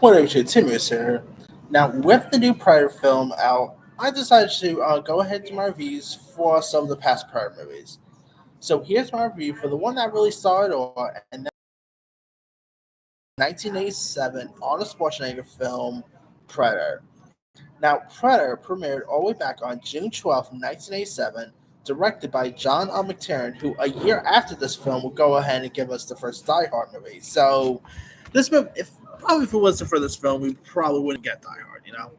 What up, shit? Tim is here. Now, with the new Predator film out, I decided to go ahead to my reviews for some of the past Predator movies. So here's my review for the one that really started all, and that's 1987 Arnold Schwarzenegger film Predator. Now, Predator premiered all the way back on June 12th, 1987, directed by John R. McTiernan, who a year after this film would go ahead and give us the first Die Hard movie. So, this movie, if it wasn't for this film, we probably wouldn't get Die Hard,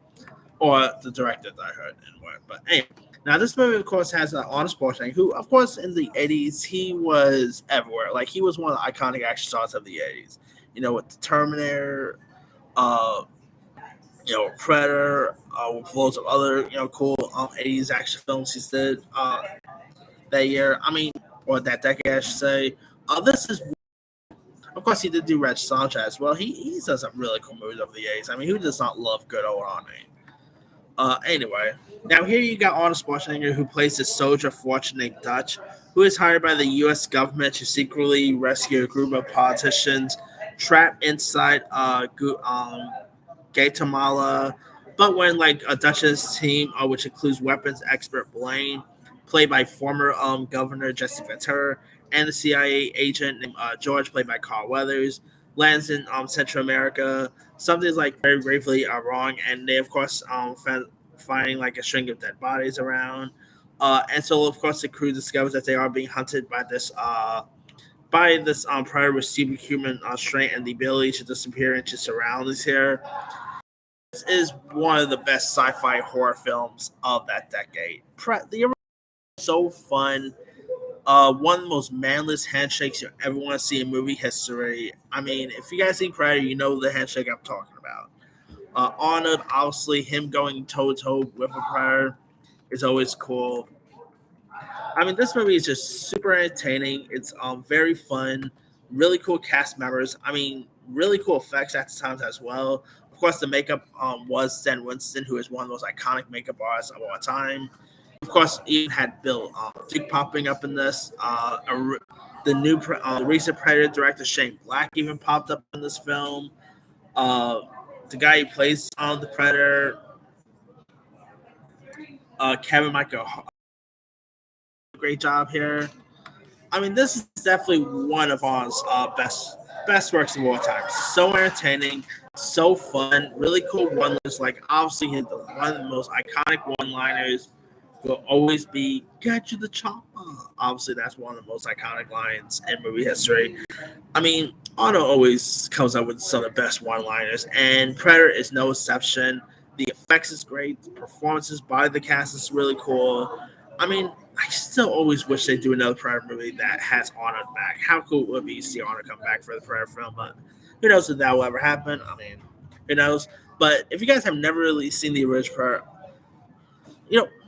or the director Die Hard anyway. But anyway, now this movie, of course, has Arnold Schwarzenegger, who, of course, in the '80s he was everywhere. Like he was one of the iconic action stars of the '80s. With the Terminator, uh, Predator, with loads of other cool '80s action films he did that year. Or that decade, I should say. This is, of course, he did do Red Sonja as well. He's done some really cool movies over the '80s. Who does not love good old Arnie? Anyway, now here you got Arnold Schwarzenegger, who plays a soldier fortune named Dutch, who is hired by the U.S. government to secretly rescue a group of politicians trapped inside Guatemala. But when a Dutch's team, which includes weapons expert Blaine, played by former Governor Jesse Ventura, and the CIA agent named George, played by Carl Weathers, lands in Central America, something's very gravely wrong, and they of course finding a string of dead bodies around, and so of course the crew discovers that they are being hunted by this predator with superhuman strength and the ability to disappear into surroundings here. This is one of the best sci-fi horror films of that decade. The original is so fun. One of the most manliest handshakes you ever want to see in movie history. If you guys see Predator, you know the handshake I'm talking about. Arnold, obviously, him going toe to toe with a Predator is always cool. This movie is just super entertaining. It's very fun, really cool cast members. Really cool effects at the times as well. Of course, the makeup was Stan Winston, who is one of the most iconic makeup artists of all time. Of course, even had Bill Duke popping up in this. The recent Predator director Shane Black even popped up in this film. The guy who plays the Predator, Kevin Michael, great job here. This is definitely one of On's best works of all time. So entertaining, so fun, really cool one-liners. Obviously, one of the most iconic one-liners will always be "Get you the chopper." Obviously, that's one of the most iconic lines in movie history. Otto always comes up with some of the best one-liners, and Predator is no exception. The effects is great, the performances by the cast is really cool. I still always wish they'd do another Predator movie that has Arnold back. How cool would it be to see Arnold come back for the Predator film? But who knows if that will ever happen? Who knows? But if you guys have never really seen the original Predator,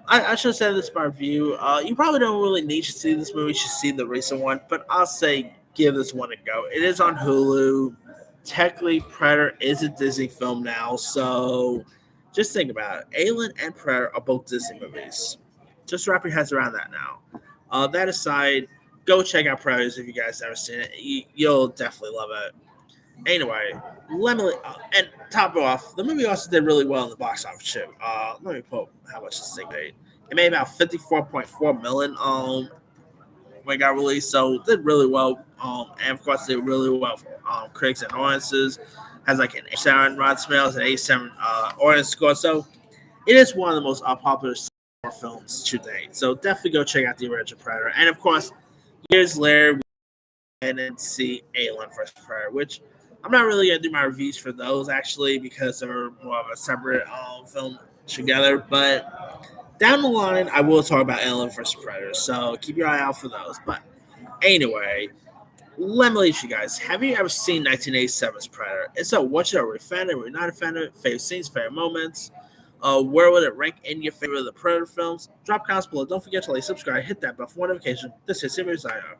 I should have said this in my review. You probably don't really need to see this movie. You should see the recent one. But I'll say give this one a go. It is on Hulu. Technically, Predator is a Disney film now. So just think about it. Alien and Predator are both Disney movies. Just wrap your heads around that now. That aside, go check out Predators if you guys never seen it. You'll definitely love it. Anyway, and top it off, the movie also did really well in the box office too. Let me pull up how much this thing made. It made about 54.4 million when it got released, so it did really well. And of course, did really well for critics and audiences. Has an 87 Rotten Tomatoes and 87 audience score. So it is one of the most popular horror films to date. So definitely go check out the original Predator. And of course, years later, we went and see Alien vs. Predator, which I'm not really going to do my reviews for those, actually, because they're more of a separate film together. But down the line, I will talk about Alien vs. Predator, so keep your eye out for those. But anyway, let me ask you guys, have you ever seen 1987's Predator? And so, what you are a fan of, or not a fan of it, favorite scenes, favorite moments? Where would it rank in your favorite of the Predator films? Drop comments below. Don't forget to like, subscribe, hit that bell for notification. This is Simmer Zio.